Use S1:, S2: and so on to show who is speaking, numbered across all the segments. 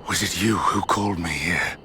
S1: Was it you who called me here?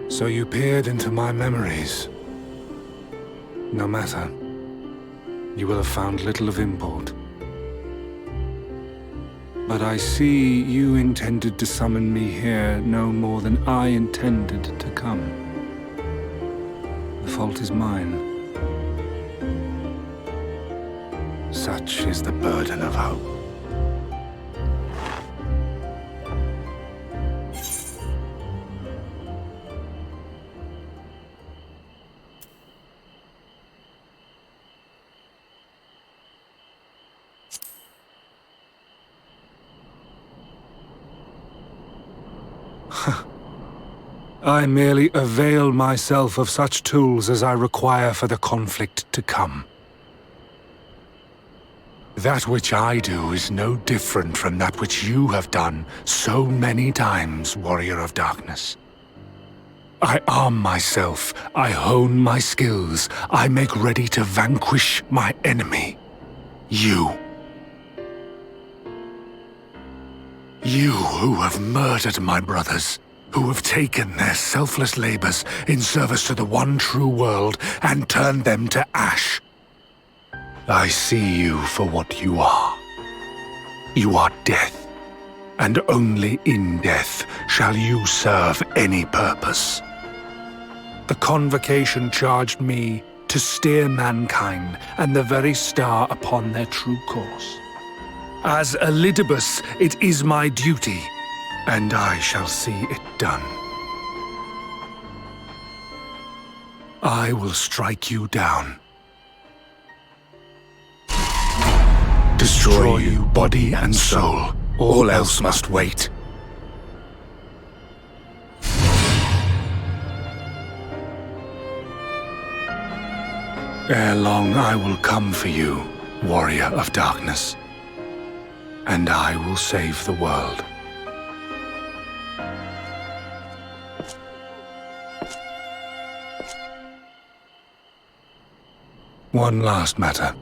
S1: So you peered into my memories. No matter. You will have found little of import. But I see you intended to summon me here no more than I intended to come. The fault is mine. Such is the burden of hope. I merely avail myself of such tools as I require for the conflict to come. That which I do is no different from that which you have done so many times, Warrior of Darkness. I arm myself, I hone my skills, I make ready to vanquish my enemy. You. You who have murdered my brothers, who have taken their selfless labors in service to the one true world and turned them to ash. I see you for what you are. You are death, and only in death shall you serve any purpose. The Convocation charged me to steer mankind and the very star upon their true course. As Elidibus, it is my duty, and I shall see it done. I will strike you down. Destroy you body and soul. All else must wait. Ere long I will come for you, Warrior of Darkness. And I will save the world. One last matter.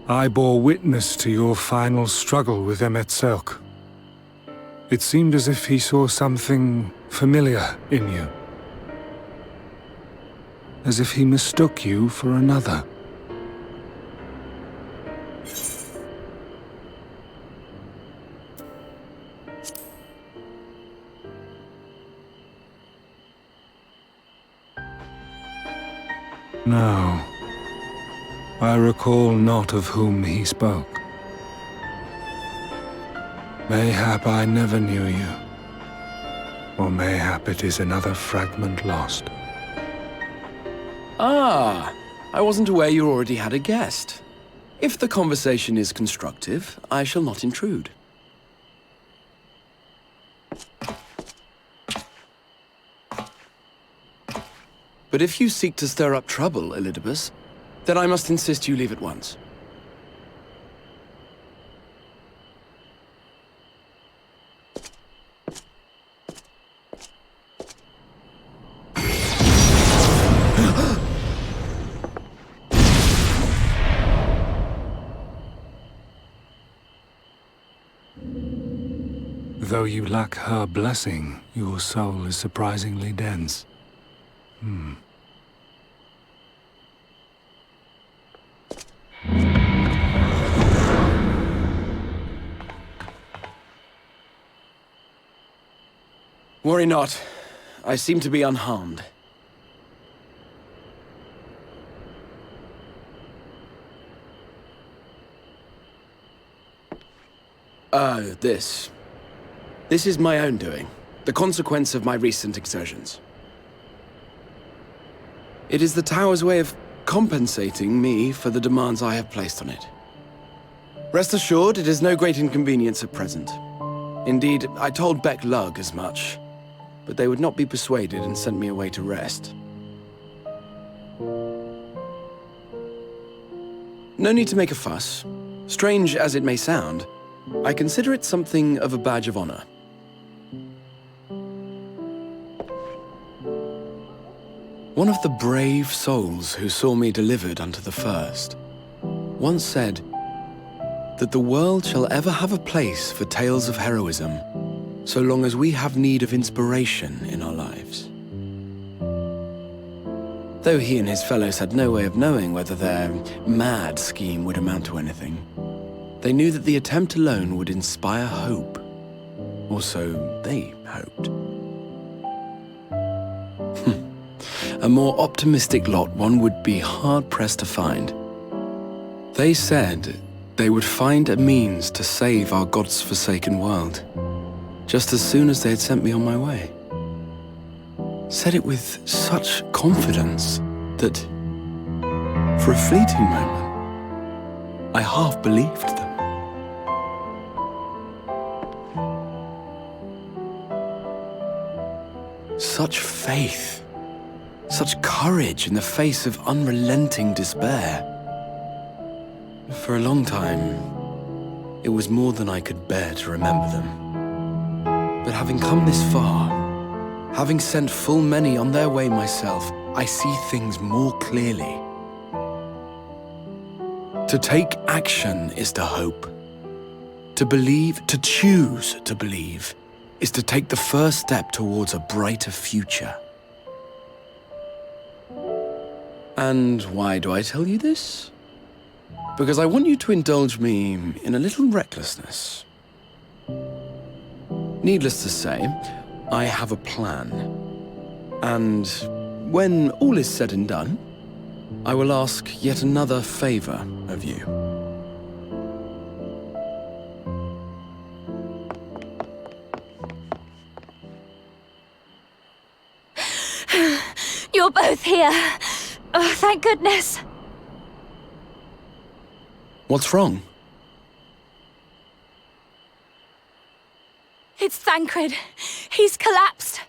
S1: I bore witness to your final struggle with Emet-Selch. It seemed as if he saw something familiar in you. As if he mistook you for another. No, I recall not of whom he spoke. Mayhap I never knew you, or mayhap it is another fragment lost.
S2: Ah, I wasn't aware you already had a guest. If the conversation is constructive, I shall not intrude. But if you seek to stir up trouble, Elidibus, then I must insist you leave at once.
S1: Though you lack her blessing, your soul is surprisingly dense.
S2: Worry not. I seem to be unharmed. This. This is my own doing. The consequence of my recent exertions. It is the Tower's way of compensating me for the demands I have placed on it. Rest assured, it is no great inconvenience at present. Indeed, I told Beck Lug as much, but they would not be persuaded and sent me away to rest. No need to make a fuss. Strange as it may sound, I consider it something of a badge of honor. One of the brave souls who saw me delivered unto the first once said that the world shall ever have a place for tales of heroism so long as we have need of inspiration in our lives. Though he and his fellows had no way of knowing whether their mad scheme would amount to anything, they knew that the attempt alone would inspire hope. Or so they hoped. A more optimistic lot one would be hard-pressed to find. They said they would find a means to save our God's forsaken world, just as soon as they had sent me on my way. Said it with such confidence that, for a fleeting moment, I half believed them. Such faith, such courage in the face of unrelenting despair. For a long time, it was more than I could bear to remember them. But having come this far, having sent full many on their way myself, I see things more clearly. To take action is to hope. To believe, to choose to believe, is to take the first step towards a brighter future. And why do I tell you this? Because I want you to indulge me in a little recklessness. Needless to say, I have a plan. And when all is said and done, I will ask yet another favor of you.
S3: You're both here. Oh, thank goodness.
S2: What's wrong?
S3: It's Thancred. He's collapsed.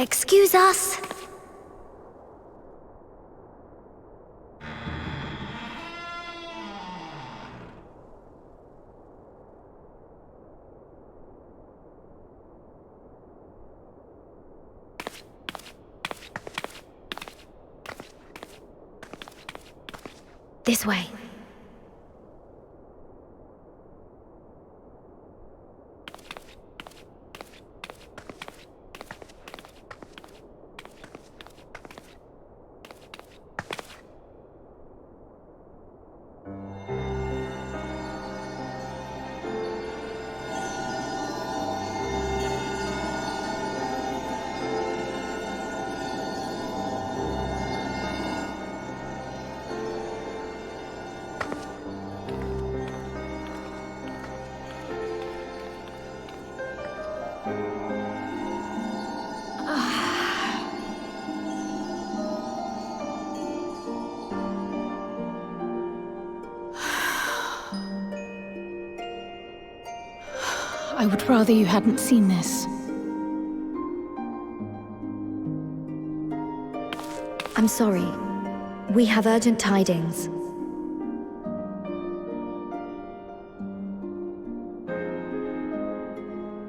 S3: Excuse us. This way.
S4: I would rather you hadn't seen this.
S5: I'm sorry. We have urgent tidings.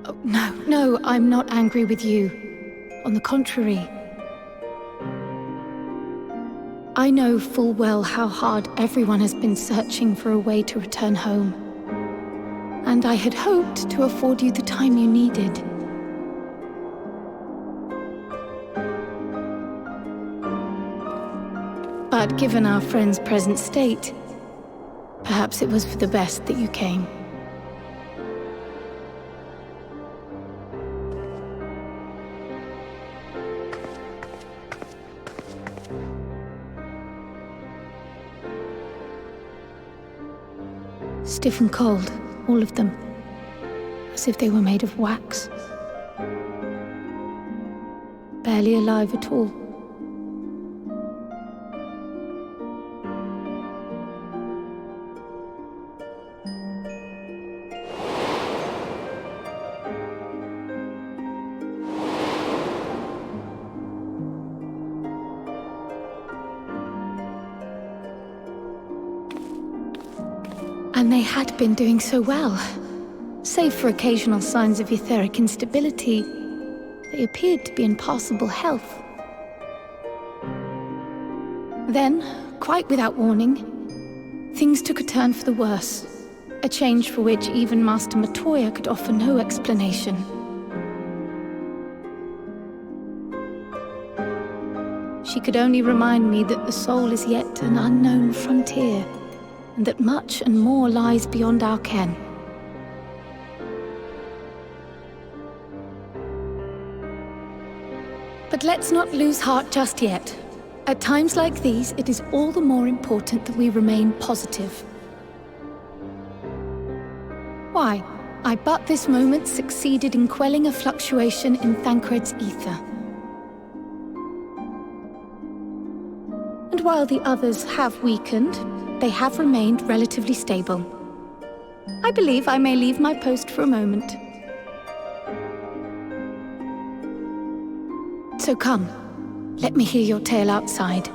S4: Oh, no, I'm not angry with you. On the contrary. I know full well how hard everyone has been searching for a way to return home. And I had hoped to afford you the time you needed. But given our friend's present state, perhaps it was for the best that you came. Stiff and cold, all of them, as if they were made of wax. Barely alive at all. And they had been doing so well. Save for occasional signs of etheric instability, they appeared to be in passable health. Then, quite without warning, things took a turn for the worse. A change for which even Master Matoya could offer no explanation. She could only remind me that the soul is yet an unknown frontier, and that much and more lies beyond our ken. But let's not lose heart just yet. At times like these, it is all the more important that we remain positive. Why? I but this moment succeeded in quelling a fluctuation in Thancred's ether. And while the others have weakened, they have remained relatively stable. I believe I may leave my post for a moment. So come, let me hear your tale outside.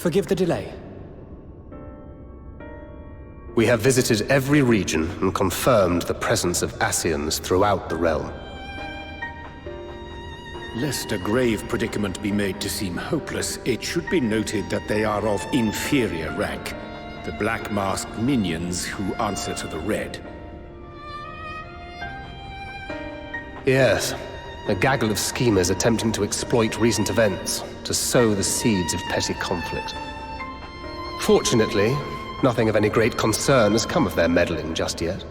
S6: Forgive the delay.
S7: We have visited every region and confirmed the presence of Ascians throughout the realm.
S8: Lest a grave predicament be made to seem hopeless, it should be noted that they are of inferior rank. The black-masked minions who answer to the Red.
S7: Yes, a gaggle of schemers attempting to exploit recent events, to sow the seeds of petty conflict. Fortunately, nothing of any great concern has come of their meddling just yet.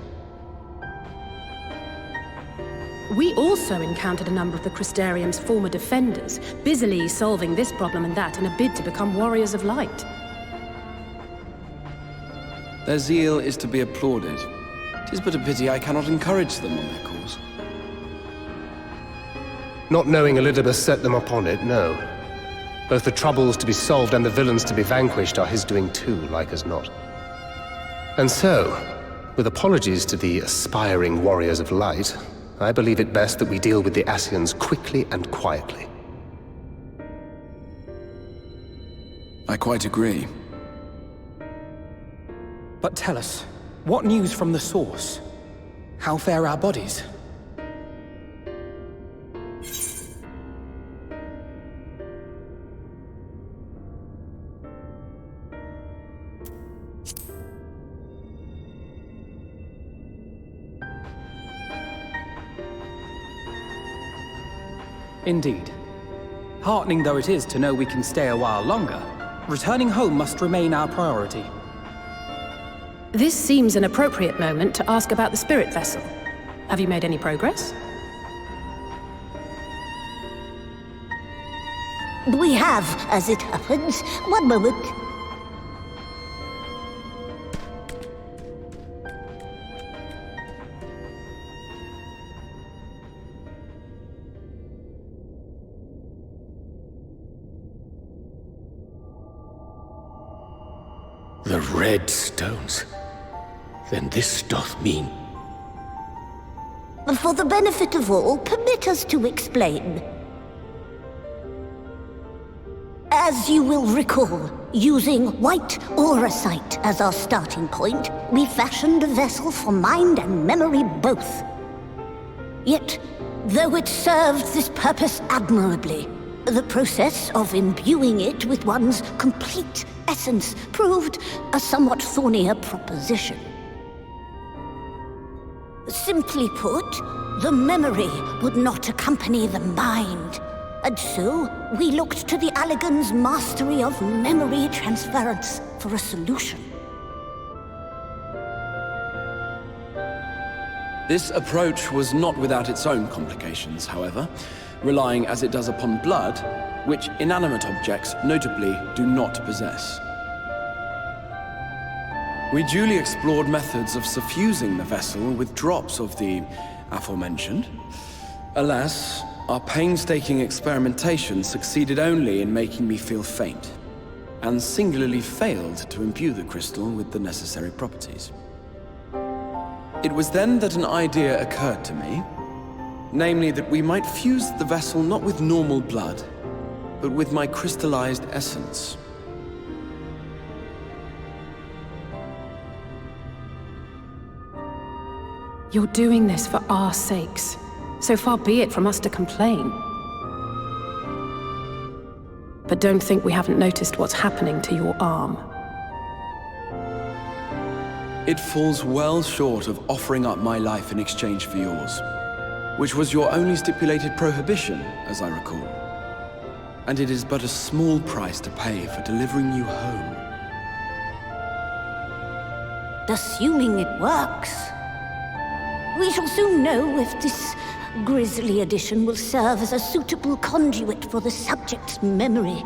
S9: We also encountered a number of the Crystarium's former defenders, busily solving this problem and that in a bid to become warriors of light.
S2: Their zeal is to be applauded. 'Tis but a pity I cannot encourage them on their cause.
S7: Not knowing Elidibus set them upon it, no. Both the troubles to be solved and the villains to be vanquished are his doing too, like as not. And so, with apologies to the aspiring warriors of light, I believe it best that we deal with the Ascians quickly and quietly.
S2: I quite agree.
S6: But tell us, what news from the source? How fare our bodies? Indeed. Heartening though it is to know we can stay a while longer, returning home must remain our priority.
S9: This seems an appropriate moment to ask about the spirit vessel. Have you made any progress?
S10: We have, as it happens. One moment.
S8: The red stones. Then this doth mean...
S10: For the benefit of all, permit us to explain. As you will recall, using white auracite as our starting point, we fashioned a vessel for mind and memory both. Yet, though it served this purpose admirably, the process of imbuing it with one's complete essence proved a somewhat thornier proposition. Simply put, the memory would not accompany the mind. And so, we looked to the Allagan's mastery of memory transference for a solution.
S2: This approach was not without its own complications, however, relying as it does upon blood, which inanimate objects, notably, do not possess. We duly explored methods of suffusing the vessel with drops of the aforementioned. Alas, our painstaking experimentation succeeded only in making me feel faint, and singularly failed to imbue the crystal with the necessary properties. It was then that an idea occurred to me, namely that we might fuse the vessel not with normal blood, but with my crystallized essence.
S9: You're doing this for our sakes. So far be it from us to complain. But don't think we haven't noticed what's happening to your arm.
S2: It falls well short of offering up my life in exchange for yours, which was your only stipulated prohibition, as I recall. And it is but a small price to pay for delivering you home.
S10: Assuming it works. We shall soon know if this grisly addition will serve as a suitable conduit for the subject's memory.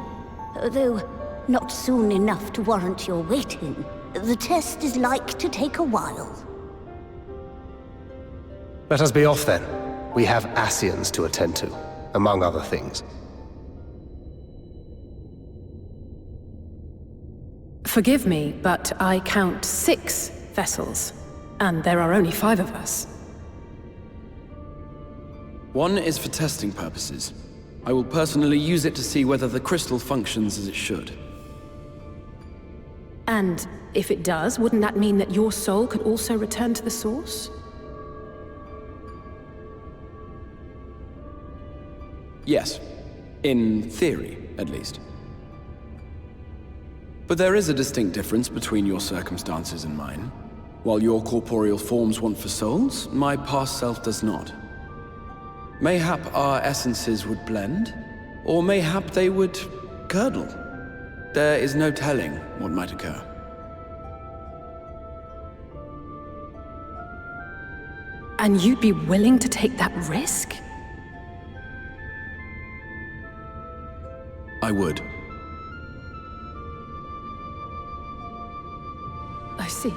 S10: Though not soon enough to warrant your waiting. The test is like to take a while.
S7: Let us be off then. We have Ascians to attend to, among other things.
S9: Forgive me, but I count 6 vessels, and there are only 5 of us.
S2: One is for testing purposes. I will personally use it to see whether the crystal functions as it should.
S9: And if it does, wouldn't that mean that your soul could also return to the Source?
S2: Yes. In theory, at least. But there is a distinct difference between your circumstances and mine. While your corporeal forms want for souls, my past self does not. Mayhap our essences would blend, or mayhap they would curdle. There is no telling what might occur.
S9: And you'd be willing to take that risk?
S2: I would.
S9: I see.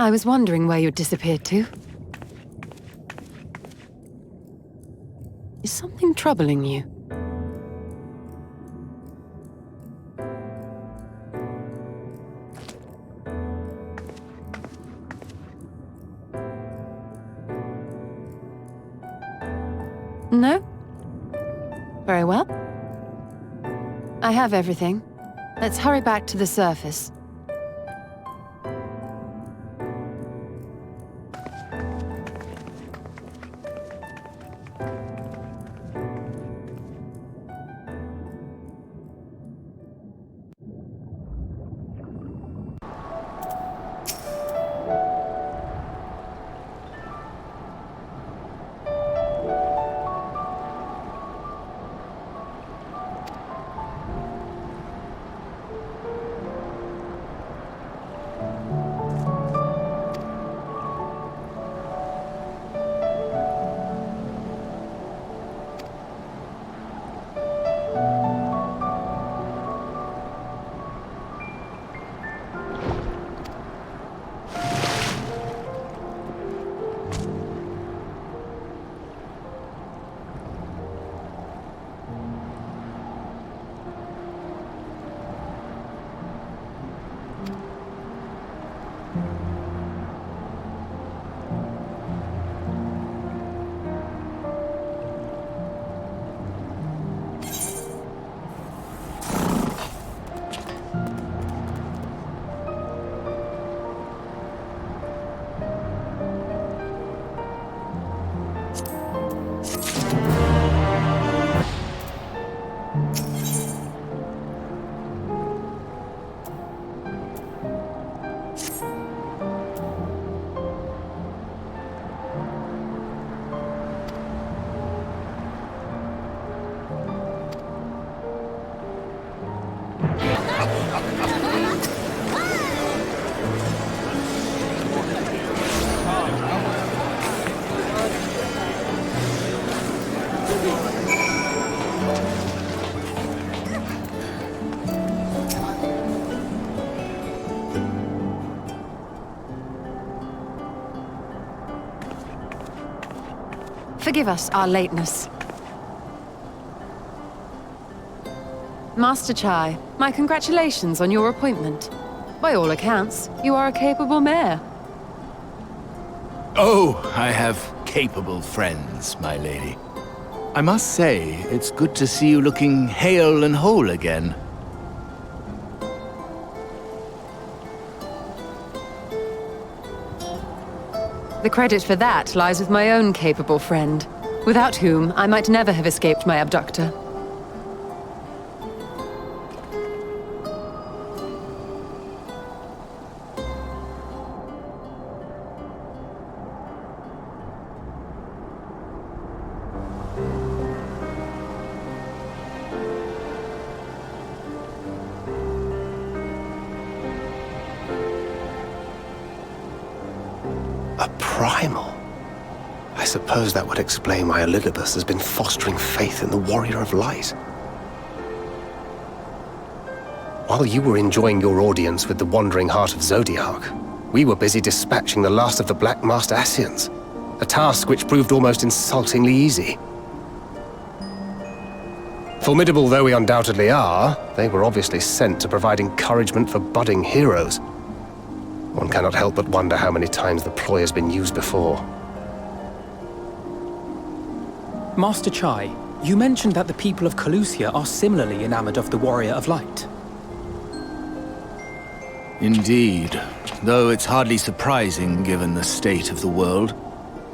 S11: I was wondering where you'd disappeared to. Is something troubling you? No? Very well. I have everything. Let's hurry back to the surface. Forgive us our lateness. Master Chai, my congratulations on your appointment. By all accounts, you are a capable mayor.
S12: Oh, I have capable friends, my lady. I must say, it's good to see you looking hale and whole again.
S11: The credit for that lies with my own capable friend, without whom I might never have escaped my abductor.
S7: A primal? I suppose that would explain why Elidibus has been fostering faith in the Warrior of Light. While you were enjoying your audience with the Wandering Heart of Zodiac, we were busy dispatching the last of the Black Masked Ascians, a task which proved almost insultingly easy. Formidable though we undoubtedly are, they were obviously sent to provide encouragement for budding heroes. One cannot help but wonder how many times the ploy has been used before.
S6: Master Chai, you mentioned that the people of Calusia are similarly enamored of the Warrior of Light.
S12: Indeed, though it's hardly surprising given the state of the world.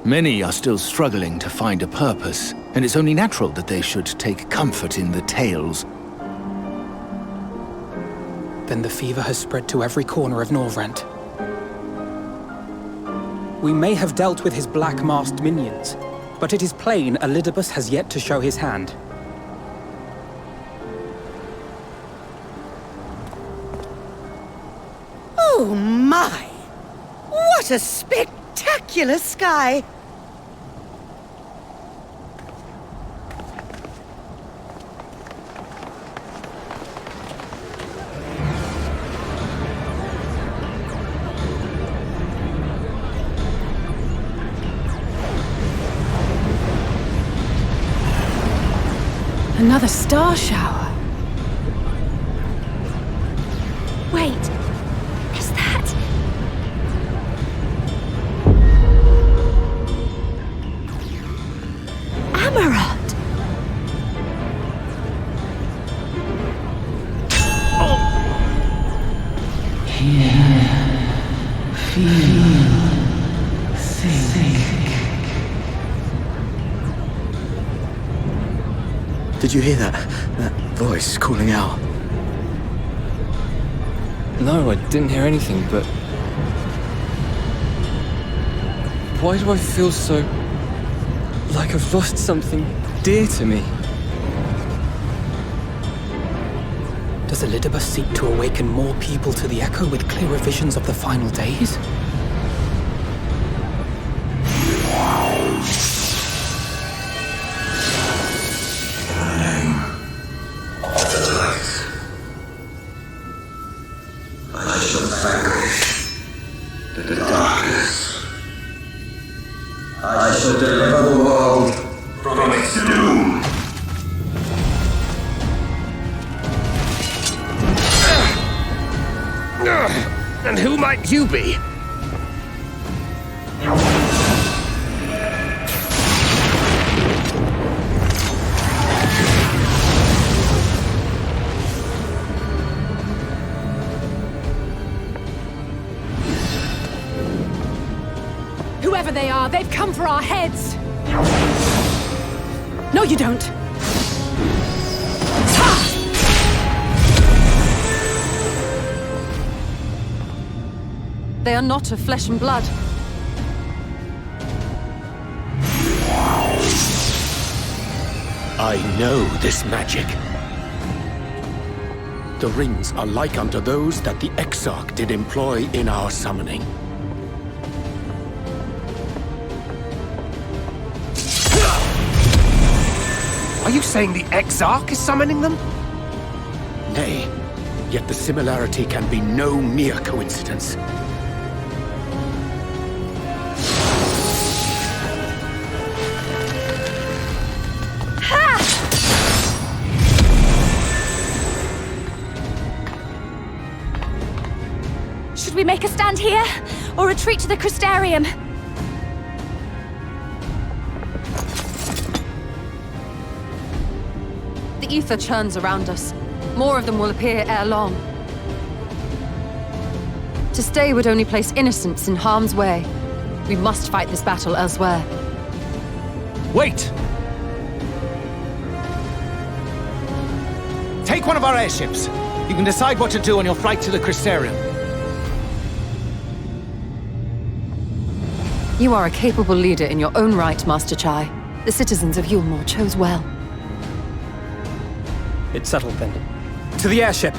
S12: Many are still struggling to find a purpose, and it's only natural that they should take comfort in the tales.
S6: Then the fever has spread to every corner of Norvrent. We may have dealt with his black-masked minions, but it is plain Elidibus has yet to show his hand.
S13: Oh my! What a spectacular sky!
S4: Another star shower.
S3: Wait, is that... Amaranth?
S2: Did you hear that? That voice calling out?
S14: No, I didn't hear anything, but... Why do I feel so... like I've lost something dear to me?
S6: Does Elidibus seek to awaken more people to the Echo with clearer visions of the final days?
S7: And who might you be?
S9: Whoever they are, they've come for our heads! No, you don't!
S11: They are not of flesh and blood.
S8: I know this magic. The rings are like unto those that the Exarch did employ in our summoning.
S7: Are you saying the Exarch is summoning them?
S8: Nay, yet the similarity can be no mere coincidence.
S3: Should we make a stand here, or retreat to the Crystarium?
S11: The ether churns around us. More of them will appear ere long. To stay would only place innocents in harm's way. We must fight this battle elsewhere.
S12: Wait! Take one of our airships. You can decide what to do on your flight to the Crystarium.
S11: You are a capable leader in your own right, Master Chai. The citizens of Yulmore chose well.
S6: It's settled then. To the airship!